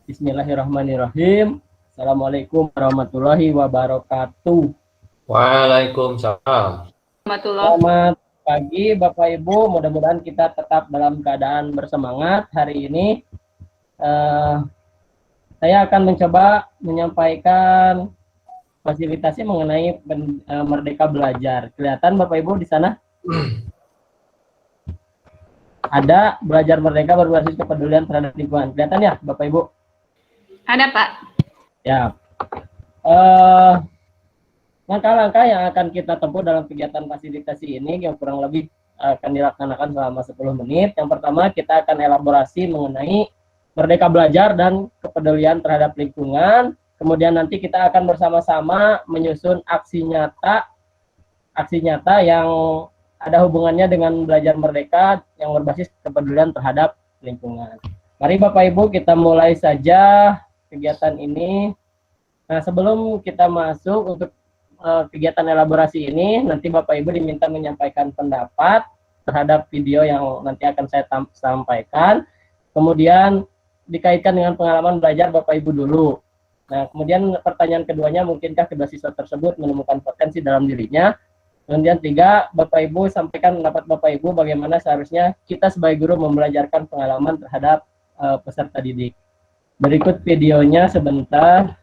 Bismillahirrahmanirrahim. Assalamualaikum warahmatullahi wabarakatuh. Waalaikumsalam. Selamat pagi Bapak Ibu, mudah-mudahan kita tetap dalam keadaan bersemangat. Hari ini saya akan mencoba menyampaikan fasilitasi mengenai Merdeka Belajar. Kelihatan Bapak Ibu di sana? Ada belajar merdeka berbasis kepedulian terhadap lingkungan. Kelihatan ya Bapak Ibu? Ada Pak. Ya. Langkah-langkah yang akan kita tempuh dalam kegiatan fasilitasi ini yang kurang lebih akan dilaksanakan selama 10 menit. Yang pertama kita akan elaborasi mengenai Merdeka Belajar dan kepedulian terhadap lingkungan. Kemudian nanti kita akan bersama-sama menyusun aksi nyata yang ada hubungannya dengan belajar merdeka yang berbasis kepedulian terhadap lingkungan. Mari Bapak Ibu kita mulai saja kegiatan ini. Nah, sebelum kita masuk untuk kegiatan elaborasi ini, nanti Bapak Ibu diminta menyampaikan pendapat terhadap video yang nanti akan saya sampaikan. Kemudian dikaitkan dengan pengalaman belajar Bapak Ibu dulu. Nah, kemudian pertanyaan keduanya, mungkinkah kedua siswa tersebut menemukan potensi dalam dirinya? Kemudian 3, Bapak Ibu sampaikan pendapat Bapak Ibu bagaimana seharusnya kita sebagai guru membelajarkan pengalaman terhadap peserta didik. Berikut videonya sebentar.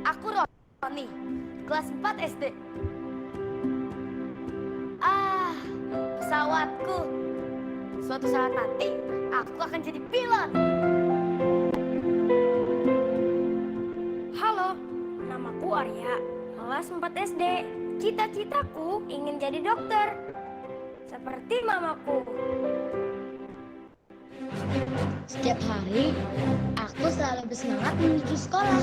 Aku Roni, kelas 4 SD. Pesawatku. Suatu saat nanti, aku akan jadi pilot. Halo, namaku Arya, kelas 4 SD. Cita-citaku ingin jadi dokter, seperti mamaku. Setiap hari, aku selalu bersemangat menuju sekolah.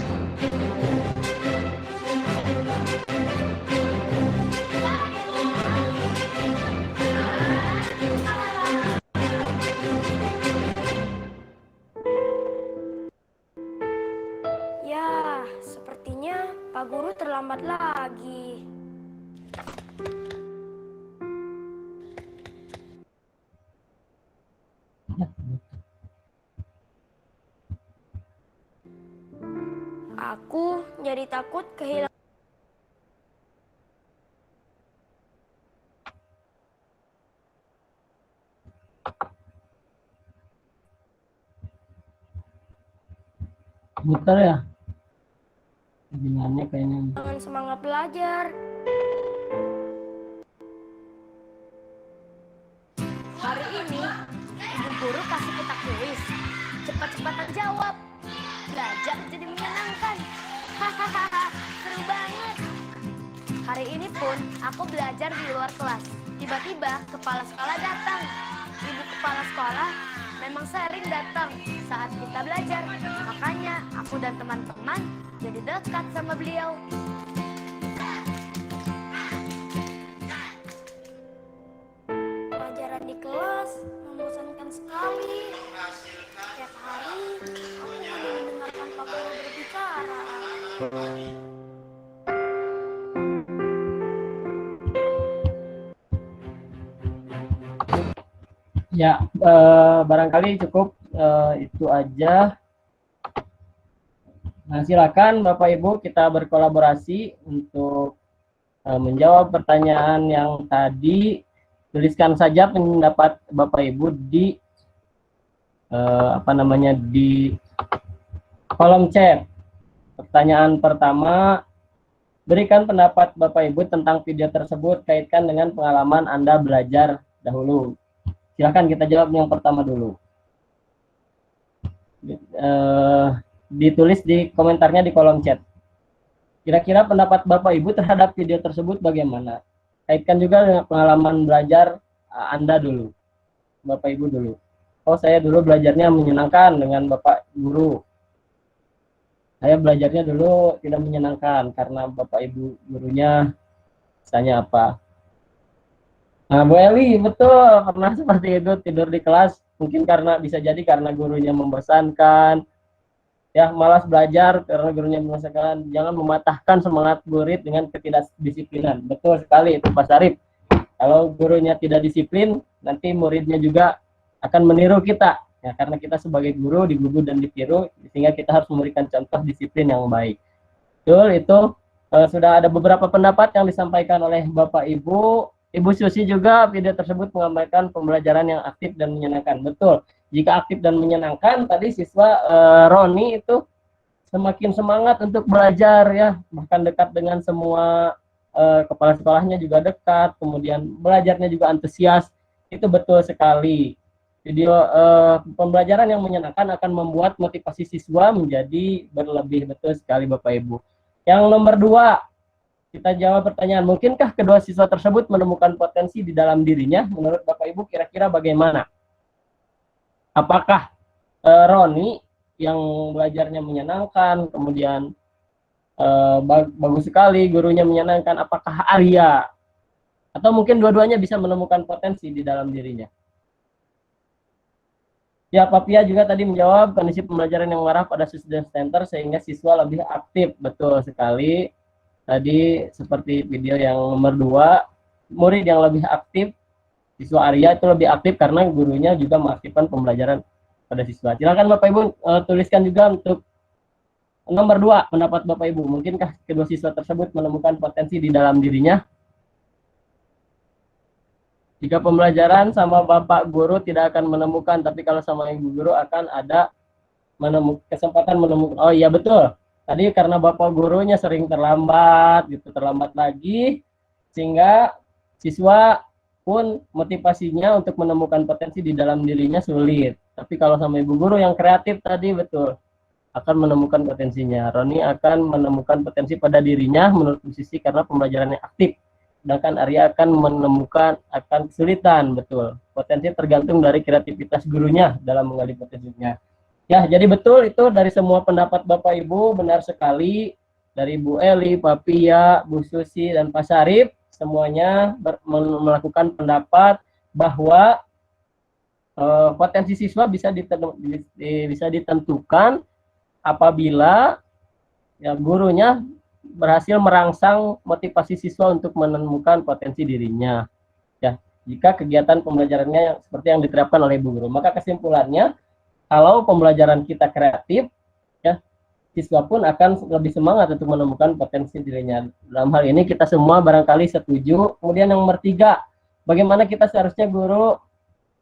Ya, sepertinya Pak Guru terlambat lagi. Aku jadi takut kehilangan. Muter ya? Jaringannya kayaknya. Dengan semangat belajar. Hari ini, ibu guru kasih kita kuis. Cepat-cepatan jawab. Belajar jadi menyenangkan. Hahaha, seru banget. Hari ini pun aku belajar di luar kelas. Tiba-tiba kepala sekolah datang. Ibu kepala sekolah memang sering datang saat kita belajar. Makanya aku dan teman-teman jadi dekat sama beliau. Pelajaran di kelas membosankan sekali. Setiap hari aku hanya mendengarkan Pak Guru berbicara. Ya, barangkali cukup itu aja. Nah, silakan Bapak Ibu kita berkolaborasi untuk menjawab pertanyaan yang tadi. Tuliskan saja pendapat Bapak Ibu di di kolom chat. Pertanyaan pertama, berikan pendapat Bapak Ibu tentang video tersebut, kaitkan dengan pengalaman Anda belajar dahulu. Silakan kita jawab yang pertama dulu. Ditulis di komentarnya di kolom chat. Kira-kira pendapat Bapak Ibu terhadap video tersebut bagaimana? Kaitkan juga dengan pengalaman belajar Anda dulu. Bapak Ibu dulu. Oh, saya dulu belajarnya menyenangkan dengan Bapak Guru. Saya belajarnya dulu tidak menyenangkan karena Bapak Ibu gurunya misalnya apa. Nah, Bu Eli, betul, pernah seperti itu, tidur di kelas, mungkin bisa jadi karena gurunya membosankan, ya malas belajar karena gurunya membosankan. Jangan mematahkan semangat murid dengan ketidakdisiplinan. Betul sekali itu Pak Sarip. Kalau gurunya tidak disiplin, nanti muridnya juga akan meniru kita. Ya, karena kita sebagai guru digugu dan ditiru, sehingga kita harus memberikan contoh disiplin yang baik. Betul, itu sudah ada beberapa pendapat yang disampaikan oleh Bapak Ibu. Ibu Susi juga video tersebut menggambarkan pembelajaran yang aktif dan menyenangkan. Betul, jika aktif dan menyenangkan, tadi siswa Roni itu semakin semangat untuk belajar ya, bahkan dekat dengan semua kepala sekolahnya juga dekat, kemudian belajarnya juga antusias. Itu betul sekali. Video pembelajaran yang menyenangkan akan membuat motivasi siswa menjadi berlebih. Betul sekali Bapak Ibu. Yang nomor 2, kita jawab pertanyaan, mungkinkah kedua siswa tersebut menemukan potensi di dalam dirinya? Menurut Bapak Ibu kira-kira bagaimana? Apakah Roni yang belajarnya menyenangkan, kemudian bagus sekali, gurunya menyenangkan, apakah Arya? Atau mungkin dua-duanya bisa menemukan potensi di dalam dirinya? Ya, Papia juga tadi menjawab kondisi pembelajaran yang mengarah pada student center sehingga siswa lebih aktif. Betul sekali. Tadi seperti video yang nomor 2, murid yang lebih aktif, siswa Arya itu lebih aktif karena gurunya juga mengaktifkan pembelajaran pada siswa. Silakan Bapak Ibu tuliskan juga untuk nomor 2 pendapat Bapak Ibu. Mungkinkah kedua siswa tersebut menemukan potensi di dalam dirinya? Jika pembelajaran sama Bapak Guru tidak akan menemukan, tapi kalau sama Ibu Guru akan ada kesempatan menemukan. Oh iya betul. Tadi karena Bapak Gurunya sering terlambat, gitu, terlambat lagi, sehingga siswa pun motivasinya untuk menemukan potensi di dalam dirinya sulit. Tapi kalau sama Ibu Guru yang kreatif tadi betul, akan menemukan potensinya. Roni akan menemukan potensi pada dirinya menurut posisi karena pembelajarannya aktif. Sedangkan Arya akan menemukan akan kesulitan, betul. Potensi tergantung dari kreativitas gurunya dalam menggali potensinya. Ya, jadi betul itu dari semua pendapat Bapak Ibu, benar sekali. Dari Bu Eli, Pak Pia, Bu Susi, dan Pak Syarif, semuanya melakukan pendapat bahwa potensi siswa bisa ditentukan apabila ya, gurunya berhasil merangsang motivasi siswa untuk menemukan potensi dirinya. Ya, jika kegiatan pembelajarannya yang seperti yang diterapkan oleh ibu guru, maka kesimpulannya kalau pembelajaran kita kreatif, ya, siswa pun akan lebih semangat untuk menemukan potensi dirinya. Dalam hal ini kita semua barangkali setuju. Kemudian yang nomor 3, bagaimana kita seharusnya guru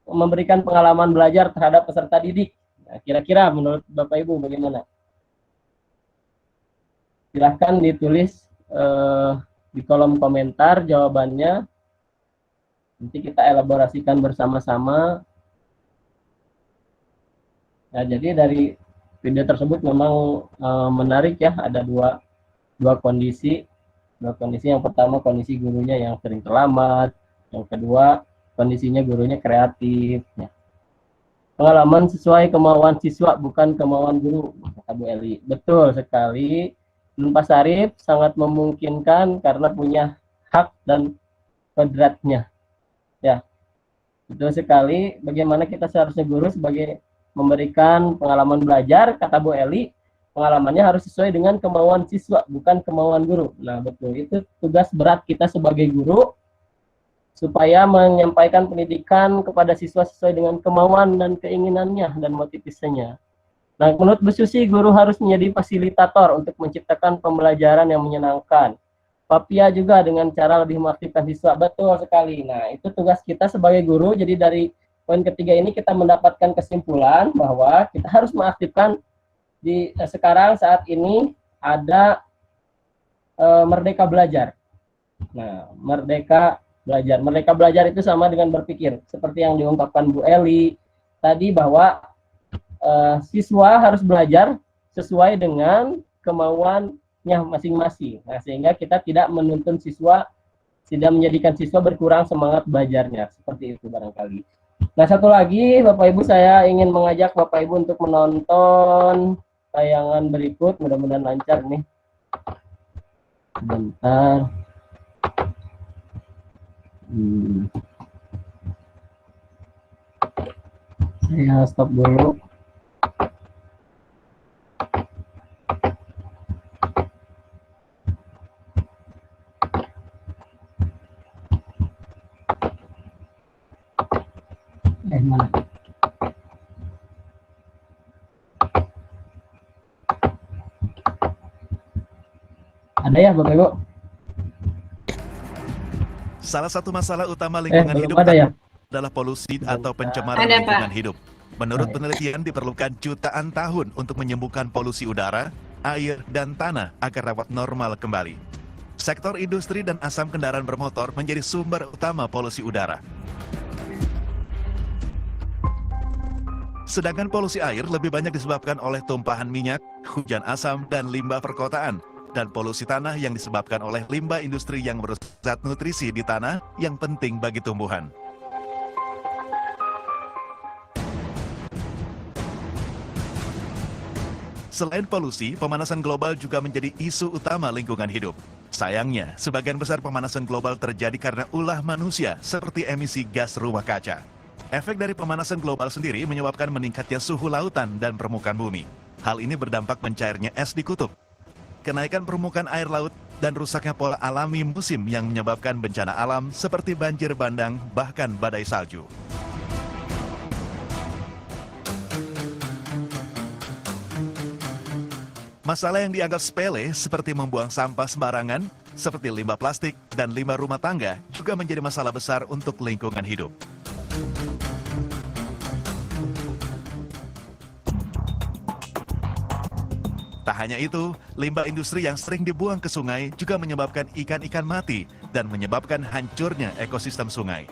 memberikan pengalaman belajar terhadap peserta didik. Nah, kira-kira menurut Bapak Ibu bagaimana? Silahkan ditulis di kolom komentar jawabannya. Nanti kita elaborasikan bersama-sama. Nah, jadi dari video tersebut memang menarik ya. Ada dua kondisi. Dua kondisi. Yang pertama kondisi gurunya yang sering terlambat. Yang kedua kondisinya gurunya kreatif. Ya. Pengalaman sesuai kemauan siswa bukan kemauan guru, kata Bu Eli. Betul sekali. Pak Syarif sangat memungkinkan karena punya hak dan kodratnya. Ya, betul sekali. Bagaimana kita seharusnya guru sebagai memberikan pengalaman belajar, kata Bu Eli, pengalamannya harus sesuai dengan kemauan siswa, bukan kemauan guru. Nah, betul. Itu tugas berat kita sebagai guru, supaya menyampaikan pendidikan kepada siswa sesuai dengan kemauan dan keinginannya dan motivasinya. Nah, menurut Bu Susi, guru harus menjadi fasilitator untuk menciptakan pembelajaran yang menyenangkan. Papia juga dengan cara lebih mengaktifkan siswa. Betul sekali. Nah, itu tugas kita sebagai guru. Jadi dari poin ketiga ini kita mendapatkan kesimpulan bahwa kita harus mengaktifkan di sekarang saat ini ada Merdeka Belajar. Nah, Merdeka Belajar. Merdeka Belajar itu sama dengan berpikir. Seperti yang diungkapkan Bu Eli tadi bahwa siswa harus belajar sesuai dengan kemauannya masing-masing. Nah, sehingga kita tidak menuntun siswa, tidak menjadikan siswa berkurang semangat belajarnya. Seperti itu barangkali. Nah, satu lagi Bapak Ibu, saya ingin mengajak Bapak Ibu untuk menonton tayangan berikut. Mudah-mudahan lancar nih. Sebentar. Saya stop dulu. Mana? Ada ya Bapak Ibu? Salah satu masalah utama lingkungan Belum hidup ada ya? adalah polusi Sebentar. atau pencemaran Ada, lingkungan Pak. hidup. Menurut Baik. penelitian diperlukan jutaan tahun untuk menyembuhkan polusi udara, air, dan tanah agar dapat normal kembali. Sektor industri dan asam kendaraan bermotor menjadi sumber utama polusi udara. Sedangkan polusi air lebih banyak disebabkan oleh tumpahan minyak, hujan asam, dan limbah perkotaan. Dan polusi tanah yang disebabkan oleh limbah industri yang merusak zat nutrisi di tanah yang penting bagi tumbuhan. Selain polusi, pemanasan global juga menjadi isu utama lingkungan hidup. Sayangnya, sebagian besar pemanasan global terjadi karena ulah manusia seperti emisi gas rumah kaca. Efek dari pemanasan global sendiri menyebabkan meningkatnya suhu lautan dan permukaan bumi. Hal ini berdampak mencairnya es di kutub, kenaikan permukaan air laut, dan rusaknya pola alami musim yang menyebabkan bencana alam seperti banjir bandang, bahkan badai salju. Masalah yang dianggap sepele seperti membuang sampah sembarangan, seperti limbah plastik dan limbah rumah tangga juga menjadi masalah besar untuk lingkungan hidup. Tak hanya itu, limbah industri yang sering dibuang ke sungai juga menyebabkan ikan-ikan mati dan menyebabkan hancurnya ekosistem sungai.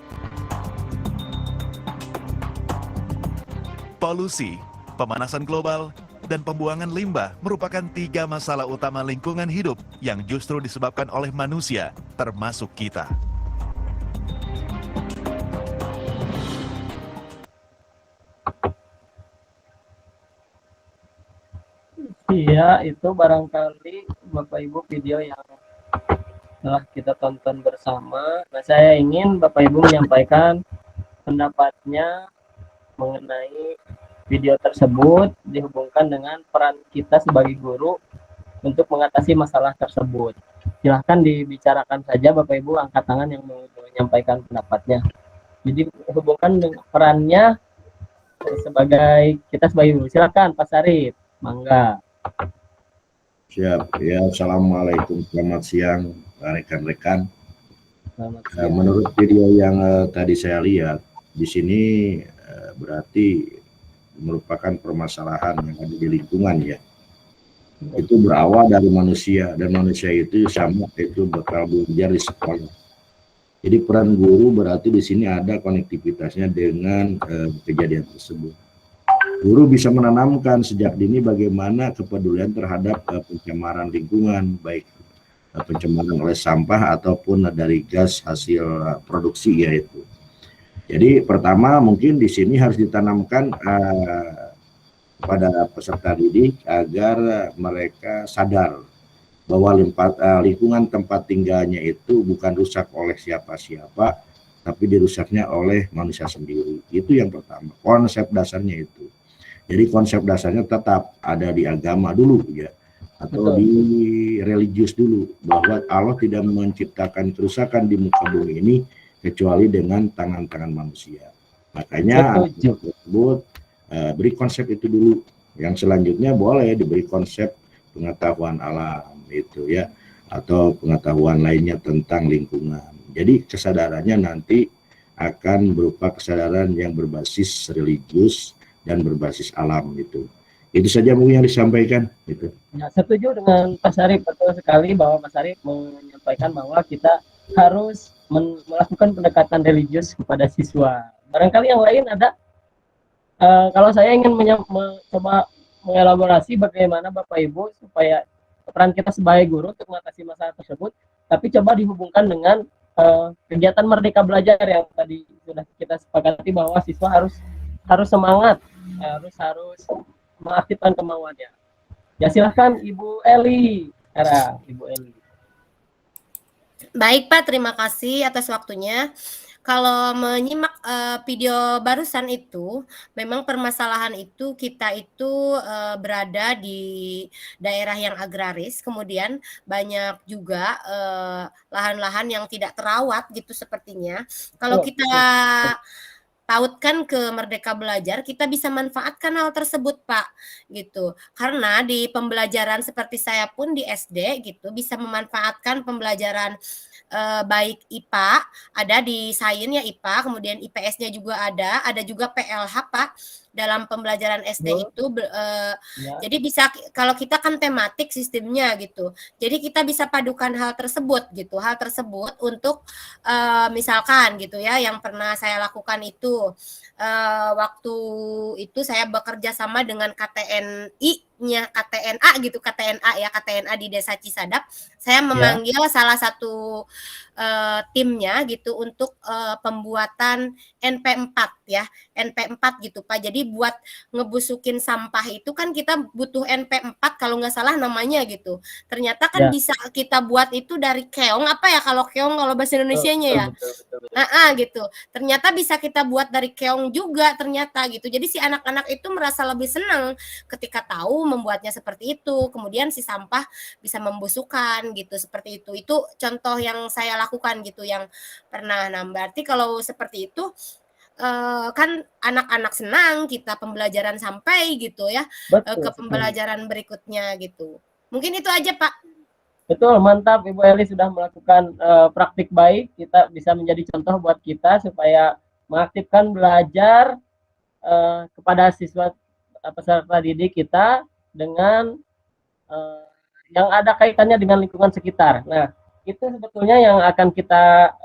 Polusi, pemanasan global, dan pembuangan limbah merupakan 3 masalah utama lingkungan hidup yang justru disebabkan oleh manusia, termasuk kita. Iya, itu barangkali Bapak Ibu video yang telah kita tonton bersama. Nah, saya ingin Bapak Ibu menyampaikan pendapatnya mengenai video tersebut dihubungkan dengan peran kita sebagai guru untuk mengatasi masalah tersebut. Silahkan dibicarakan saja Bapak Ibu, angkat tangan yang mau menyampaikan pendapatnya. Jadi hubungkan dengan perannya sebagai kita sebagai guru. Silakan Pak Sarip, mangga. Siap. Ya, Assalamualaikum. Selamat siang, rekan-rekan. Selamat siang. Menurut video yang tadi saya lihat, di sini berarti merupakan permasalahan yang ada di lingkungan ya. Itu berawal dari manusia, dan manusia itu sama itu bakal belajar di sekolah. Jadi peran guru berarti di sini ada konektivitasnya dengan kejadian tersebut. Guru bisa menanamkan sejak dini bagaimana kepedulian terhadap pencemaran lingkungan, baik pencemaran oleh sampah ataupun dari gas hasil produksi yaitu. Jadi pertama mungkin di sini harus ditanamkan pada peserta didik agar mereka sadar bahwa lingkungan tempat tinggalnya itu bukan rusak oleh siapa-siapa, tapi dirusaknya oleh manusia sendiri. Itu yang pertama, konsep dasarnya itu. Jadi konsep dasarnya tetap ada di agama dulu ya, atau Betul. di religius dulu, bahwa Allah tidak menciptakan kerusakan di muka bumi ini kecuali dengan tangan-tangan manusia. Makanya tersebut beri konsep itu dulu. Yang selanjutnya boleh diberi konsep pengetahuan alam itu ya, atau pengetahuan lainnya tentang lingkungan. Jadi kesadarannya nanti akan berupa kesadaran yang berbasis religius dan berbasis alam itu. Itu saja mungkin yang disampaikan gitu. Ya, setuju dengan Pak Sarip, betul sekali bahwa Pak Sarip menyampaikan bahwa kita harus melakukan pendekatan religius kepada siswa. Barangkali yang lain ada. Kalau saya ingin coba mengelaborasi bagaimana Bapak Ibu supaya peran kita sebagai guru untuk mengatasi masalah tersebut, tapi coba dihubungkan dengan kegiatan Merdeka Belajar yang tadi sudah kita sepakati bahwa siswa harus semangat, harus mengaktifkan kemauannya. Ya silahkan Ibu Eli, sekarang Ibu Eli. Baik Pak, terima kasih atas waktunya. Kalau menyimak video barusan itu, memang permasalahan itu kita itu berada di daerah yang agraris, kemudian banyak juga lahan-lahan yang tidak terawat gitu sepertinya. Kalau kita pautkan ke Merdeka Belajar, kita bisa manfaatkan hal tersebut, Pak, gitu. Karena di pembelajaran seperti saya pun di SD gitu bisa memanfaatkan pembelajaran baik IPA, ada di sains ya IPA, kemudian IPS-nya juga ada juga PLH, Pak, dalam pembelajaran SD itu Ya. jadi bisa kalau kita kan tematik sistemnya gitu. Jadi kita bisa padukan hal tersebut gitu. Hal tersebut untuk misalkan gitu ya yang pernah saya lakukan itu waktu itu saya bekerja sama dengan KTNI-nya KTNA gitu, KTNA ya, KTNA di Desa Cisadap. Saya memanggil salah satu timnya gitu untuk pembuatan NP4 ya, NP4 gitu Pak. Jadi buat ngebusukin sampah itu kan kita butuh NP4 kalau nggak salah namanya gitu. Ternyata kan bisa kita buat itu dari keong, apa ya kalau keong kalau bahasa Indonesianya ya. Gitu. Ternyata bisa kita buat dari keong juga ternyata gitu. Jadi si anak-anak itu merasa lebih senang ketika tahu membuatnya seperti itu. Kemudian si sampah bisa membusukkan gitu seperti itu. Itu contoh yang saya lakukan gitu yang pernah. Nah, berarti kalau seperti itu kan anak-anak senang kita pembelajaran sampai gitu ya ke pembelajaran berikutnya gitu. Mungkin itu aja Pak. Betul, mantap Ibu Eli sudah melakukan praktik baik. Kita bisa menjadi contoh buat kita supaya mengaktifkan belajar kepada siswa peserta didik kita dengan yang ada kaitannya dengan lingkungan sekitar. Nah, itu sebetulnya yang akan kita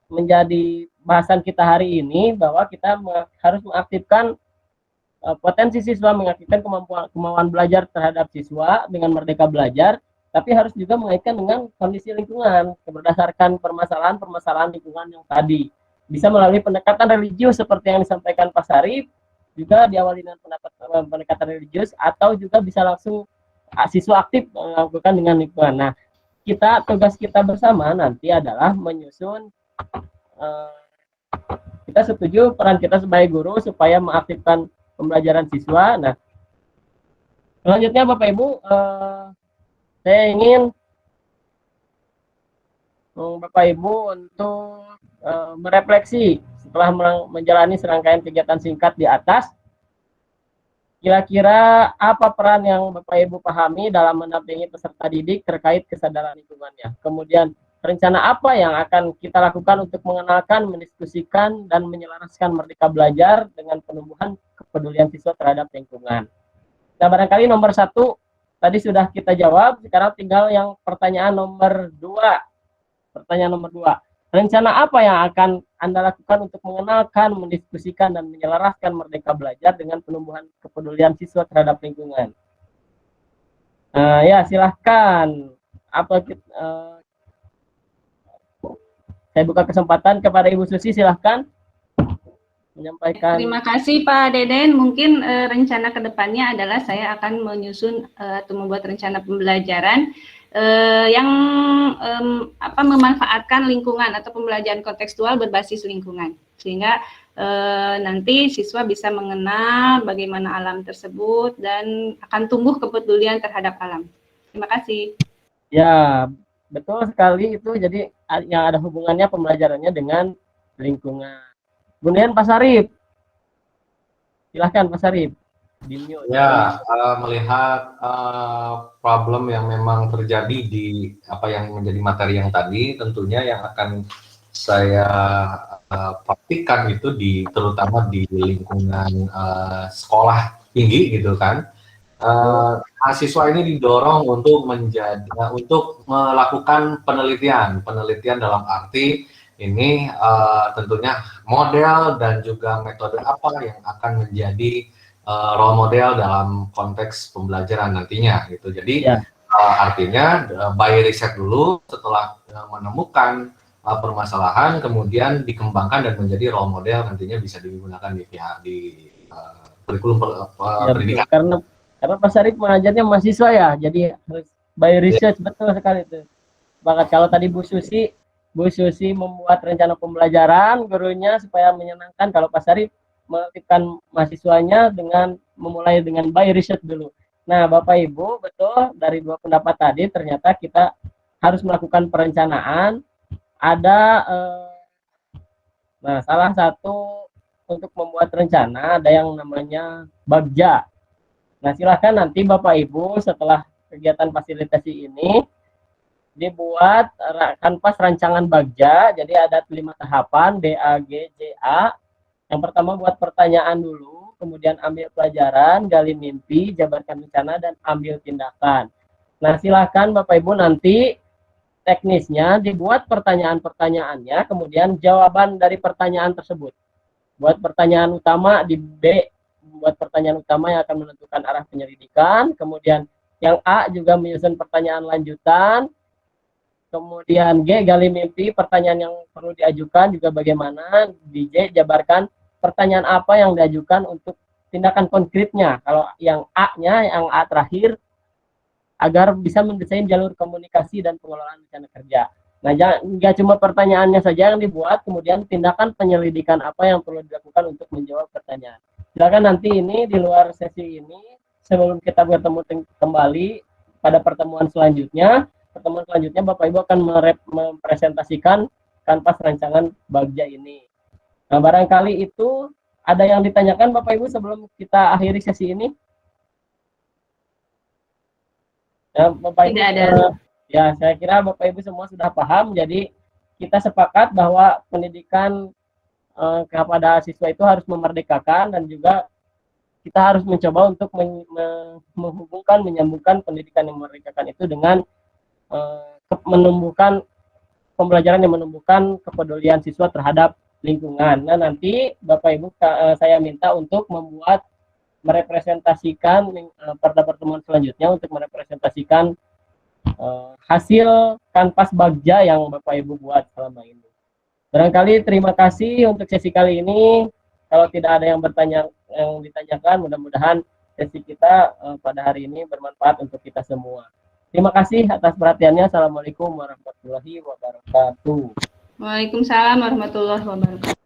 menjadi bahasan kita hari ini, bahwa kita harus mengaktifkan potensi siswa, mengaktifkan kemauan belajar terhadap siswa dengan Merdeka Belajar, tapi harus juga mengaitkan dengan kondisi lingkungan berdasarkan permasalahan lingkungan yang tadi. Bisa melalui pendekatan religius seperti yang disampaikan Pak Sarif, juga diawali dengan pendekatan religius, atau juga bisa langsung siswa aktif melakukan dengan lingkungan. Nah, tugas kita bersama nanti adalah menyusun, kita setuju peran kita sebagai guru supaya mengaktifkan pembelajaran siswa. Nah, selanjutnya Bapak Ibu, saya ingin Bapak Ibu untuk merefleksi setelah menjalani serangkaian kegiatan singkat di atas. Kira-kira apa peran yang Bapak Ibu pahami dalam mendampingi peserta didik terkait kesadaran lingkungannya? Kemudian rencana apa yang akan kita lakukan untuk mengenalkan, mendiskusikan, dan menyelaraskan Merdeka Belajar dengan penumbuhan kepedulian siswa terhadap lingkungan? Nah, barangkali nomor 1 tadi sudah kita jawab, sekarang tinggal yang pertanyaan nomor 2. Pertanyaan nomor 2. Rencana apa yang akan Anda lakukan untuk mengenalkan, mendiskusikan, dan menyelaraskan Merdeka Belajar dengan penumbuhan kepedulian siswa terhadap lingkungan? Ya, silahkan. Saya buka kesempatan kepada Ibu Susi, silahkan menyampaikan. Terima kasih Pak Deden. Mungkin rencana kedepannya adalah saya akan menyusun atau membuat rencana pembelajaran yang memanfaatkan lingkungan atau pembelajaran kontekstual berbasis lingkungan, sehingga nanti siswa bisa mengenal bagaimana alam tersebut dan akan tumbuh kepedulian terhadap alam. Terima kasih. Ya, betul sekali itu. Jadi yang ada hubungannya pembelajarannya dengan lingkungan. Kemudian Pak Sarif, silahkan Pak Sarif. Ya, melihat problem yang memang terjadi di apa yang menjadi materi yang tadi, tentunya yang akan saya praktikkan itu terutama di lingkungan sekolah tinggi gitu kan. Mahasiswa ini didorong untuk melakukan penelitian dalam arti ini tentunya model dan juga metode apa yang akan menjadi role model dalam konteks pembelajaran nantinya gitu. Jadi artinya by riset dulu, setelah menemukan permasalahan kemudian dikembangkan dan menjadi role model nantinya bisa digunakan di kurikulum pendidikan. Karena Pak Sarif mengajarnya mahasiswa ya, jadi harus by research, betul sekali itu. Bahkan kalau tadi Bu Susi membuat rencana pembelajaran gurunya supaya menyenangkan, kalau Pak Sarif mengaktifkan mahasiswanya dengan memulai dengan by research dulu. Nah, Bapak Ibu, betul dari 2 pendapat tadi ternyata kita harus melakukan perencanaan. Ada Nah, salah satu untuk membuat rencana ada yang namanya Bagja. Nah, silakan nanti Bapak Ibu setelah kegiatan fasilitasi ini dibuat kanvas rancangan Bagja. Jadi ada 5 tahapan D, A, G, J, A. Yang pertama buat pertanyaan dulu, kemudian ambil pelajaran, gali mimpi, jabarkan rencana, dan ambil tindakan. Nah, silakan Bapak Ibu nanti teknisnya dibuat pertanyaan-pertanyaannya, kemudian jawaban dari pertanyaan tersebut. Buat pertanyaan utama di B, buat pertanyaan utama yang akan menentukan arah penyelidikan, kemudian yang A juga menyusun pertanyaan lanjutan, kemudian G, gali mimpi, pertanyaan yang perlu diajukan juga bagaimana, di J, jabarkan pertanyaan apa yang diajukan untuk tindakan konkretnya. Kalau yang A-nya, yang A terakhir, agar bisa mendesain jalur komunikasi dan pengelolaan rencana kerja. Nah, nggak cuma pertanyaannya saja yang dibuat, kemudian tindakan penyelidikan apa yang perlu dilakukan untuk menjawab pertanyaan. Silakan nanti ini di luar sesi ini, sebelum kita bertemu kembali pada pertemuan selanjutnya, Bapak Ibu akan mempresentasikan kanvas rancangan Bagja ini. Nah, barangkali itu ada yang ditanyakan Bapak Ibu sebelum kita akhiri sesi ini? Ya, Bapak Ibu, Tidak ada. Ya, saya kira Bapak Ibu semua sudah paham. Jadi kita sepakat bahwa pendidikan kepada siswa itu harus memerdekakan, dan juga kita harus mencoba untuk menghubungkan, menyambungkan pendidikan yang memerdekakan itu dengan menumbuhkan pembelajaran yang menumbuhkan kepedulian siswa terhadap lingkungan. Nah, nanti Bapak Ibu saya minta untuk merepresentasikan pada pertemuan selanjutnya untuk merepresentasikan hasil kanvas Bagja yang Bapak Ibu buat selama ini. Barangkali terima kasih untuk sesi kali ini. Kalau tidak ada yang ditanyakan, mudah-mudahan sesi kita pada hari ini bermanfaat untuk kita semua. Terima kasih atas perhatiannya. Assalamualaikum warahmatullahi wabarakatuh. Waalaikumsalam warahmatullahi wabarakatuh.